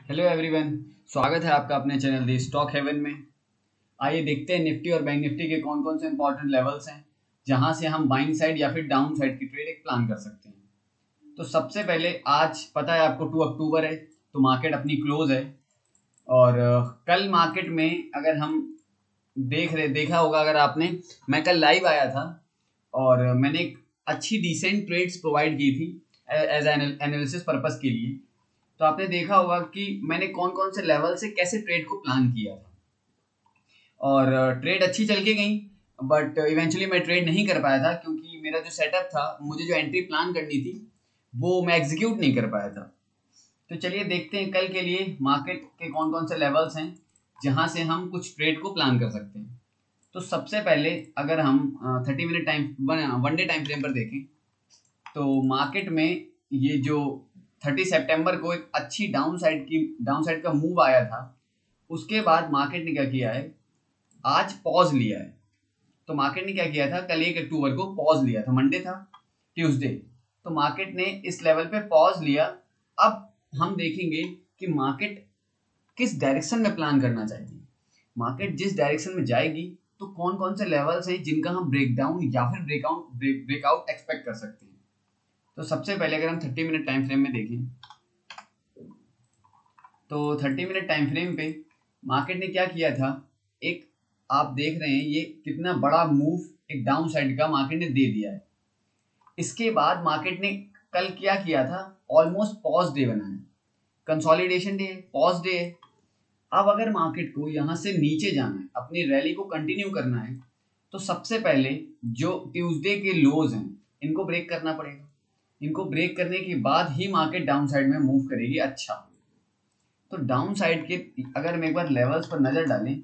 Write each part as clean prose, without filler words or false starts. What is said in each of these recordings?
Hello everyone. स्वागत है आपका अपने चैनल दी स्टॉक हेवन में। आइए देखते हैं निफ्टी और बैंक निफ्टी के कौन कौन से इंपॉर्टेंट लेवल्स हैं जहां से हम बाइंग साइड या फिर डाउन साइड की ट्रेड एक प्लान कर सकते हैं। तो सबसे पहले आज पता है आपको 2 अक्टूबर है, तो मार्केट अपनी क्लोज है। और कल मार्केट में अगर हम देखा होगा अगर आपने, मैं कल लाइव आया था और मैंने एक अच्छी डिसेंट ट्रेड्स प्रोवाइड की थी एज एनालिसिस पर्पस के लिए। तो आपने देखा होगा कि मैंने कौन कौन से लेवल से कैसे ट्रेड को प्लान किया था और ट्रेड अच्छी चल के गई। बट इवेंचुअली मैं ट्रेड नहीं कर पाया था क्योंकि मेरा जो सेटअप था, मुझे जो एंट्री प्लान करनी थी वो मैं एग्जीक्यूट नहीं कर पाया था। तो चलिए देखते हैं कल के लिए मार्केट के कौन कौन से लेवल्स हैं जहां से हम कुछ ट्रेड को प्लान कर सकते हैं। तो सबसे पहले अगर हम 30 minute time one day time frame पर देखें तो मार्केट में ये जो 30 सितंबर को एक अच्छी डाउन साइड का मूव आया था। उसके बाद मार्केट ने क्या किया है, आज पॉज लिया है। तो मार्केट ने क्या किया था, कल 1 अक्टूबर को पॉज लिया था, मंडे था, ट्यूसडे। तो मार्केट ने इस लेवल पे पॉज लिया। अब हम देखेंगे कि मार्केट किस डायरेक्शन में प्लान करना चाहिए। मार्केट जिस डायरेक्शन में जाएगी तो कौन कौन से लेवल्स हैं जिनका हम ब्रेक डाउन या फिर ब्रेकआउट एक्सपेक्ट कर सकते हैं। तो सबसे पहले अगर हम 30 मिनट टाइम फ्रेम में देखें तो 30 मिनट टाइम फ्रेम पे मार्केट ने क्या किया था, एक आप देख रहे हैं ये कितना बड़ा मूव एक डाउन साइड का मार्केट ने दे दिया है। इसके बाद मार्केट ने कल क्या किया था, ऑलमोस्ट पॉज डे बनाया, कंसोलिडेशन डे, पॉज डे। अब अगर मार्केट को यहाँ से नीचे जाना है, अपनी रैली को कंटिन्यू करना है, तो सबसे पहले जो ट्यूसडे के लोज हैं इनको ब्रेक करना पड़ेगा। इनको ब्रेक करने के बाद ही मार्केट डाउन साइड में मूव करेगी। अच्छा, तो डाउन साइड के अगर हम एक बार लेवल्स पर नजर डालें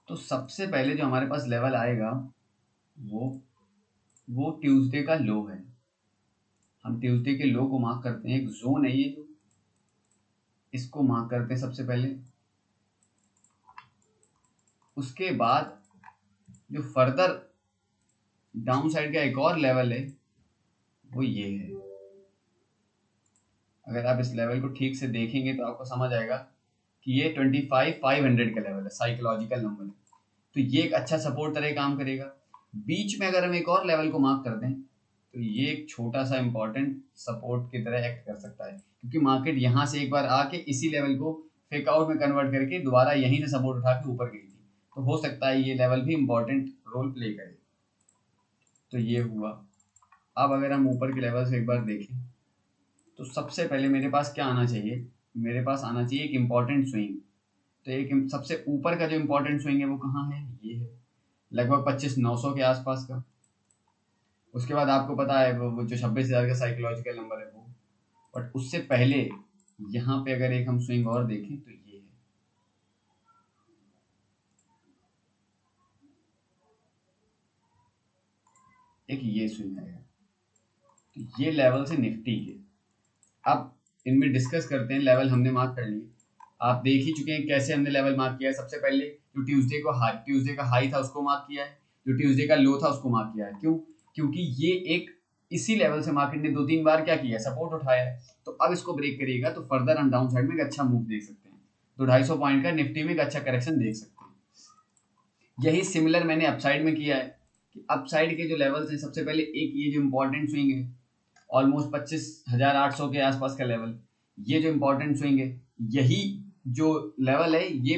तो सबसे पहले जो हमारे पास लेवल आएगा वो वो ट्यूसडे का लो है। हम ट्यूसडे के लो को मार्क करते हैं, एक जोन है ये जो, इसको मार्क करते हैं सबसे पहले। उसके बाद जो फर्दर डाउन साइड का एक और लेवल है वो ये है। अगर आप इस लेवल को ठीक से देखेंगे तो आपको समझ आएगा कि ये 25,500 का लेवल है, साइकोलॉजिकल नंबर है। तो ये एक अच्छा सपोर्ट तरह काम करेगा। बीच में अगर हम एक और लेवल को मार्क कर दें तो ये एक छोटा सा इंपॉर्टेंट सपोर्ट की तरह एक्ट कर सकता है, क्योंकि मार्केट यहाँ से एक बार आके इसी लेवल को फेक आउट में कन्वर्ट करके दोबारा यहीं से सपोर्ट उठा के ऊपर गई थी। तो हो सकता है ये लेवल भी इंपॉर्टेंट रोल प्ले करे। तो ये हुआ। अब अगर हम ऊपर के लेवल से एक बार देखें तो सबसे पहले मेरे पास क्या आना चाहिए, मेरे पास आना चाहिए एक इम्पॉर्टेंट स्विंग। तो एक सबसे ऊपर का जो इम्पोर्टेंट स्विंग है वो कहाँ है, ये है, लगभग 25,900 के आसपास का। उसके बाद आपको पता है वो जो 26,000 का साइकोलॉजिकल नंबर है वो। बट उससे पहले यहाँ पे अगर एक हम स्विंग और देखें तो ये है, एक ये स्विंग आएगा। तो ये लेवल से निफ्टी के, अब इनमें डिस्कस करते हैं। लेवल हमने मार्क कर लिए, आप देख ही चुके हैं कैसे हमने लेवल मार्क किया है। सबसे पहले जो ट्यूसडे का हाई था उसको मार्क किया है, जो ट्यूसडे का लो था उसको मार्क किया है। क्यों? क्योंकि ये एक इसी लेवल से मार्केट ने 2-3 बार क्या किया है, सपोर्ट उठाया है। तो अब इसको ब्रेक करिएगा तो फर्दर हम डाउन साइड में एक अच्छा मूव देख सकते हैं। तो 250 पॉइंट का निफ्टी में एक अच्छा करेक्शन देख सकते हैं। यही सिमिलर मैंने अपसाइड में किया है कि अपसाइड के जो लेवल्स हैं, सबसे पहले एक ये जो इंपॉर्टेंट स्विंग है ऑलमोस्ट 25,800 के आसपास का लेवल, ये जो इंपॉर्टेंट स्विंग है, यही जो लेवल है ये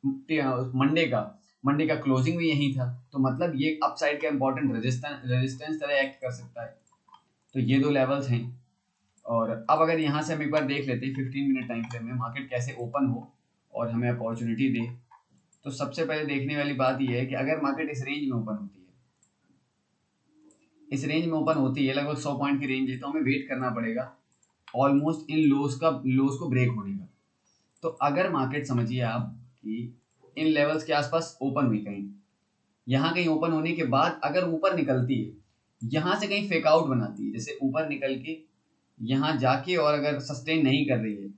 मंडे का क्लोजिंग भी यही था। तो मतलब ये अपसाइड का इंपॉर्टेंट रेजिस्टेंस तरह एक्ट कर सकता है। तो ये दो लेवल्स हैं। और अब अगर यहाँ से हम एक बार देख लेते हैं 15 मिनट टाइम फ्रेम में मार्केट कैसे ओपन हो और हमें अपॉर्चुनिटी दे। तो सबसे पहले देखने वाली बात यह है कि अगर मार्केट इस रेंज में ओपन होती है, इस रेंज में ओपन होती है, लगभग 100 पॉइंट की रेंज है, तो हमें वेट करना पड़ेगा ऑलमोस्ट इन लोज को ब्रेक होने का। तो अगर मार्केट समझिए आप कि इन लेवल्स के आसपास ओपन हुई कहीं, यहाँ कहीं ओपन होने के बाद अगर ऊपर निकलती है, यहाँ से कहीं फेक आउट बनाती है, जैसे ऊपर निकल के यहाँ जाके और अगर सस्टेन नहीं कर रही है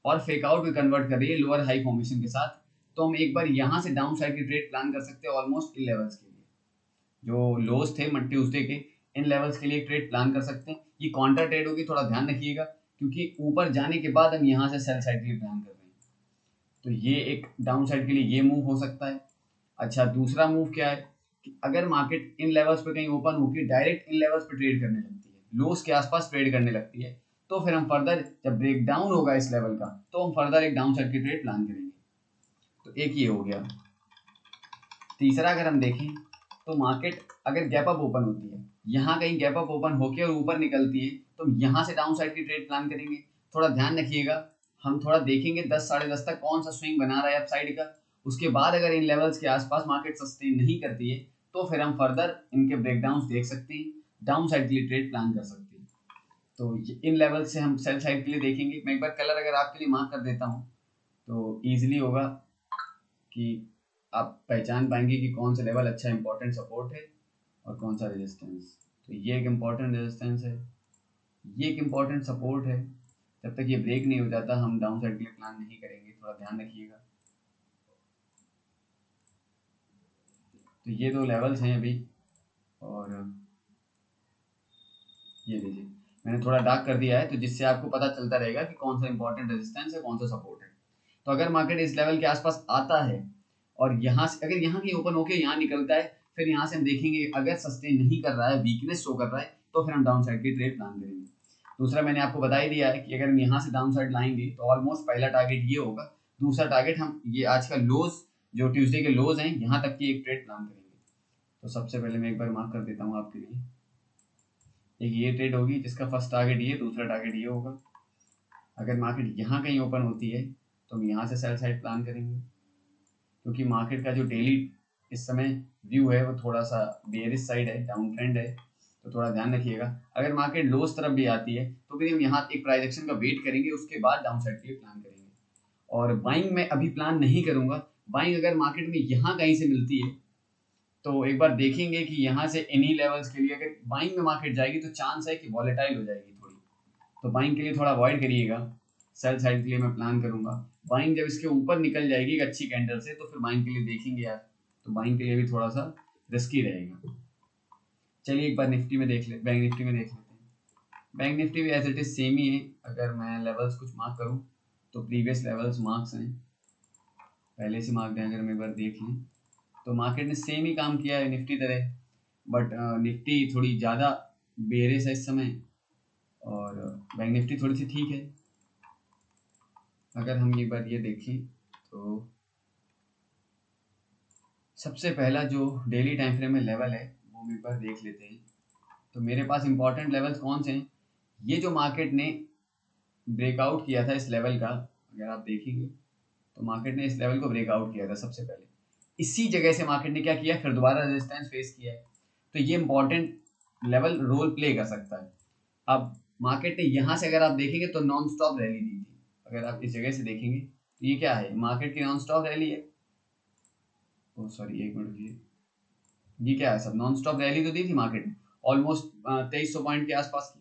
और फेक आउट में कन्वर्ट कर रही है लोअर हाई फॉर्मेशन के साथ, तो हम एक बार यहाँ से डाउन साइड की ट्रेड प्लान कर सकते हैं ऑलमोस्ट इन लेवल्स के लिए। जो लोस थे ट्यूसडे के, इन लेवल्स के लिए ट्रेड प्लान कर सकते हैं। ये काउंटर ट्रेड होगी, थोड़ा ध्यान रखिएगा क्योंकि ऊपर जाने के बाद हम यहाँ से सेल साइड के लिए प्लान कर रहे हैं। तो ये एक डाउन साइड के लिए ये मूव हो सकता है। अच्छा, दूसरा मूव क्या है कि अगर मार्केट इन लेवल्स पे कहीं ओपन होकर डायरेक्ट इन लेवल्स पे ट्रेड करने लगती है, लोस के आसपास ट्रेड करने लगती है, तो फिर हम फर्दर जब ब्रेक डाउन होगा इस लेवल का तो हम फर्दर एक डाउन साइड की ट्रेड प्लान करेंगे। तो एक ये हो गया। तीसरा अगर हम देखें तो मार्केट अगर गैप अप ओपन होती है, यहाँ कहीं गैप अप ओपन होके और ऊपर निकलती है तो हम यहाँ से डाउन साइड की ट्रेड प्लान करेंगे। थोड़ा ध्यान रखिएगा, हम थोड़ा देखेंगे 10 साढ़े 10 तक कौन सा स्विंग बना रहा है अप साइड का। उसके बाद अगर इन लेवल्स के आसपास मार्केट सस्टेन नहीं करती है तो फिर हम फर्दर इनके ब्रेकडाउन देख सकते हैं, डाउन साइड के लिए ट्रेड प्लान कर सकते हैं। तो इन लेवल से हम सेल साइड के लिए देखेंगे। मैं एक बार कलर अगर आपके लिए मार्क कर देता हूँ तो ईजिली होगा कि आप पहचान पाएंगे कि कौन सा लेवल अच्छा इंपॉर्टेंट सपोर्ट है और कौन सा रेजिस्टेंस। तो ये एक इम्पॉर्टेंट रेजिस्टेंस है, ये एक इम्पॉर्टेंट सपोर्ट है। जब तक ये ब्रेक नहीं हो जाता हम डाउन साइड के लिए प्लान नहीं करेंगे, थोड़ा ध्यान रखिएगा। तो ये दो लेवल्स हैं अभी, और ये लीजिए मैंने थोड़ा डार्क कर दिया है तो जिससे आपको पता चलता रहेगा कि कौन सा इंपॉर्टेंट रेजिस्टेंस है, कौन सा सपोर्ट है। तो अगर मार्केट इस लेवल के आसपास आता है और यहाँ से अगर यहाँ की ओपन होके यहाँ निकलता है, फिर यहाँ से हम देखेंगे अगर सस्टेन नहीं कर रहा है, वीकनेस शो कर रहा है, तो फिर हम डाउन साइड की ट्रेड प्लान करेंगे। दूसरा मैंने आपको बता ही दिया है कि अगर हम यहाँ से डाउन साइड लाएंगे तो ऑलमोस्ट पहला टारगेट ये होगा, दूसरा टारगेट हम ये आज का लोज जो ट्यूसडे के लोज हैं यहाँ तक की एक ट्रेड प्लान करेंगे। तो सबसे पहले मैं एक बार मार्क कर देता हूँ आपके लिए। एक ये ट्रेड होगी जिसका फर्स्ट टारगेट ये, दूसरा टारगेट ये होगा। अगर मार्केट यहाँ कहीं ओपन होती है तो हम यहाँ से सेल साइड प्लान करेंगे, क्योंकि मार्केट का जो डेली इस समय व्यू है वो थोड़ा सा बेयरिश साइड है, डाउन ट्रेंड है। तो थोड़ा ध्यान रखिएगा। अगर मार्केट लोस तरफ भी आती है तो फिर हम यहाँ एक प्राइस एक्शन का वेट करेंगे, उसके बाद डाउन साइड के लिए प्लान करेंगे। और बाइंग में अभी प्लान नहीं करूंगा। बाइंग अगर मार्केट में यहाँ कहीं से मिलती है तो एक बार देखेंगे कि यहाँ से इन्हीं लेवल्स के लिए अगर बाइंग में मार्केट जाएगी तो चांस है कि वॉलेटाइल हो जाएगी थोड़ी, तो बाइंग के लिए थोड़ा अवॉइड करिएगा। सेल साइड के लिए मैं प्लान करूंगा। बाइंग जब इसके ऊपर निकल जाएगी एक अच्छी कैंडल से तो फिर बाइंग के लिए देखेंगे यार, तो बाइंग के लिए भी थोड़ा सा रिस्की रहेगा। चलिए एक बार निफ्टी में देख ले, बैंक निफ्टी में देख लेते हैं। बैंक निफ्टी भी एज इट इज सेम ही है। अगर मैं लेवल्स कुछ मार्क करूं तो प्रीवियस लेवल्स मार्क्स हैं, पहले से मार्क हैं। अगर हम एक बार देख लें तो मार्केट ने सेम ही काम किया है निफ्टी तरह, बट निफ्टी थोड़ी ज़्यादा बेरिश है इस समय और बैंक निफ्टी थोड़ी सी ठीक है। अगर हम एक बार ये देखें तो सबसे पहला जो डेली टाइम फ्रेम में लेवल है वो हम एक बार देख लेते हैं। तो मेरे पास इंपॉर्टेंट लेवल्स कौन से हैं, ये जो मार्केट ने ब्रेकआउट किया था इस लेवल का, अगर आप देखेंगे तो मार्केट ने इस लेवल को ब्रेकआउट किया था सबसे पहले। इसी जगह से मार्केट ने क्या किया, फिर दोबारा रेजिस्टेंस फेस किया है। तो ये इंपॉर्टेंट लेवल रोल प्ले कर सकता है। अब मार्केट ने यहाँ से अगर आप देखेंगे तो नॉन स्टॉप रैली दी थी। अगर आप इस जगह से देखेंगे तो ये क्या है, मार्केट की नॉन स्टॉप रैली है। ओ सॉरी, एक मिनट रुकिए, ये क्या है, सब नॉन स्टॉप रैली तो दी थी मार्केट ने ऑलमोस्ट 2300 पॉइंट के आसपास की।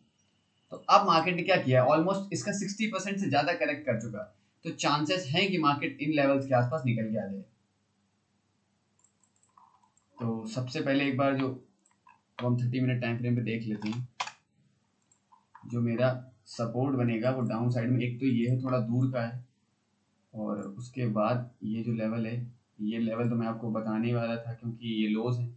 तो अब मार्केट ने क्या किया, ऑलमोस्ट इसका 60% से ज्यादा करेक्ट कर चुका है। तो चांसेस हैं कि मार्केट इन लेवल्स के आसपास निकल के आ जाए। तो सबसे पहले एक बार जो अब हम 30 मिनट टाइम फ्रेम पे देख लेते हैं, जो मेरा सपोर्ट बनेगा वो डाउन साइड में एक तो ये है, थोड़ा दूर का है, और उसके बाद ये जो लेवल है, ये लेवल तो मैं आपको बताने वाला था क्योंकि ये लोज है,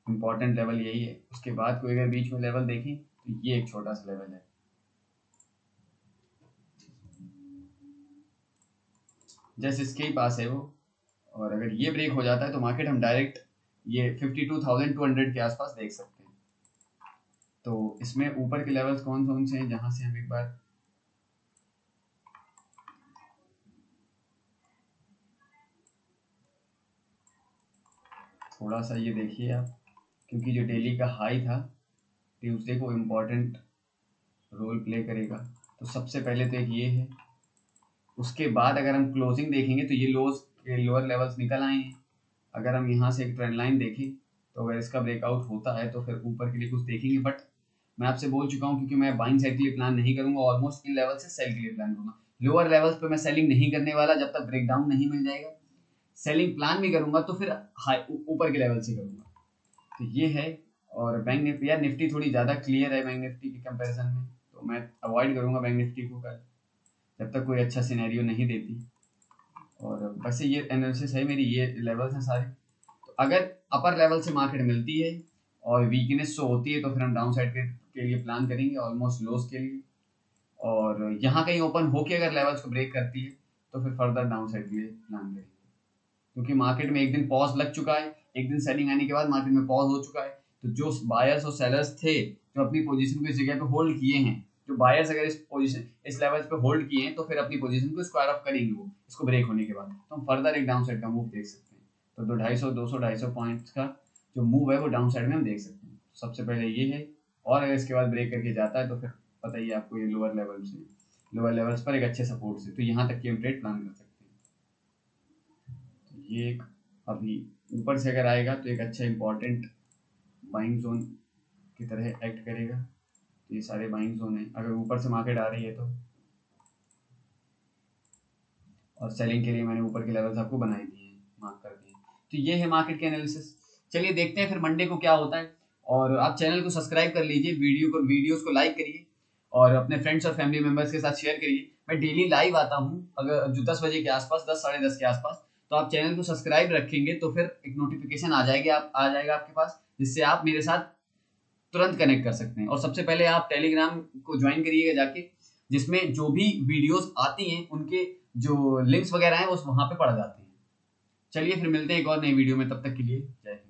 इंपॉर्टेंट लेवल यही है। उसके बाद कोई अगर बीच में लेवल देखें तो ये एक छोटा सा लेवल है, जैसे इसके ही पास है वो। और अगर ये ब्रेक हो जाता है तो मार्केट हम डायरेक्ट ये 52,200 के आसपास देख सकते हैं। तो इसमें ऊपर के लेवल्स कौन से हैं जहां से हम एक बार थोड़ा सा ये देखिए आप, क्योंकि जो डेली का हाई था ट्यूसडे को इम्पोर्टेंट रोल प्ले करेगा। तो सबसे पहले तो एक ये है, उसके बाद अगर हम क्लोजिंग देखेंगे तो ये लोअर्स के लोअर लेवल्स निकल आए हैं। अगर हम यहाँ से एक ट्रेंड लाइन देखें तो अगर इसका ब्रेकआउट होता है तो फिर ऊपर के लिए कुछ देखेंगे, बट मैं आपसे बोल चुका हूँ क्योंकि मैं बाइंग साइड के लिए प्लान नहीं करूंगा, ऑलमोस्ट इन लेवल से सेल के लिए प्लान करूंगा। लोअर लेवल्स पे मैं सेलिंग नहीं करने वाला जब तक ब्रेकडाउन नहीं मिल जाएगा। सेलिंग प्लान भी करूंगा तो फिर हाई ऊपर के लेवल से करूंगा। तो ये है। और बैंक निफ्टी, यार निफ्टी थोड़ी ज़्यादा क्लियर है बैंक निफ्टी के कंपैरिजन में, तो मैं अवॉइड करूँगा बैंक निफ्टी को कल जब तक कोई अच्छा सिनेरियो नहीं देती। और वैसे ये एनालिसिस है मेरी, ये लेवल्स हैं सारे। तो अगर अपर लेवल से मार्केट मिलती है और वीकनेस शो होती है तो फिर हम डाउन साइड के लिए प्लान करेंगे, ऑलमोस्ट लोस के लिए। और यहाँ कहीं ओपन होके अगर लेवल्स को ब्रेक करती है तो फिर फर्दर डाउन साइड के लिए प्लान करेंगे, क्योंकि मार्केट में एक दिन पॉज लग चुका है, एक दिन सेलिंग आने के बाद मार्केट में पॉज हो चुका है। तो जो बायर्स और सेलर्स थे जो अपनी पोजीशन को इस जगह पे होल्ड किए हैं, जो बायर्स अगर इस लेवल पे होल्ड किए हैं तो फिर अपनी पोजीशन को स्क्वायर ऑफ करेंगे वो इसको ब्रेक होने के बाद, तो हम फर्दर एक डाउन साइड का मूव देख सकते हैं। तो 250 पॉइंट्स का जो मूव है वो डाउन साइड में हम देख सकते हैं। सबसे पहले ये है, और अगर इसके बाद ब्रेक करके जाता है तो फिर पता ही है आपको, ये लोअर लेवल्स पर एक अच्छे सपोर्ट से, तो यहाँ तक की हम ट्रेड प्लान कर सकते हैं। ये एक अभी ऊपर से अगर आएगा तो एक अच्छा इंपॉर्टेंट बाइंग जोन की तरह एक्ट करेगा। तो ये सारे बाइंग जोन है अगर ऊपर से मार्केट आ रही है तो। और सेलिंग के लिए मैंने ऊपर के लेवल्स आपको बनाए दिए हैं, मार्क कर दिए। तो ये है मार्केट के एनालिसिस। चलिए देखते हैं फिर मंडे को क्या होता है। और आप चैनल को सब्सक्राइब कर लीजिए, वीडियोस को लाइक करिए और अपने फ्रेंड्स और फैमिली मेंबर्स के साथ शेयर करिए। मैं डेली लाइव आता हूँ अगर जो 10 बजे के आसपास, 10 साढ़े 10 के आसपास। तो आप चैनल को सब्सक्राइब रखेंगे तो फिर एक नोटिफिकेशन आ जाएगा आपके पास, जिससे आप मेरे साथ तुरंत कनेक्ट कर सकते हैं। और सबसे पहले आप टेलीग्राम को ज्वाइन करिएगा जाके, जिसमें जो भी वीडियोस आती हैं उनके जो लिंक्स वगैरह हैं वो वहां पे पड़ जाते हैं। चलिए फिर मिलते हैं एक और नई वीडियो में, तब तक के लिए जय हिंद।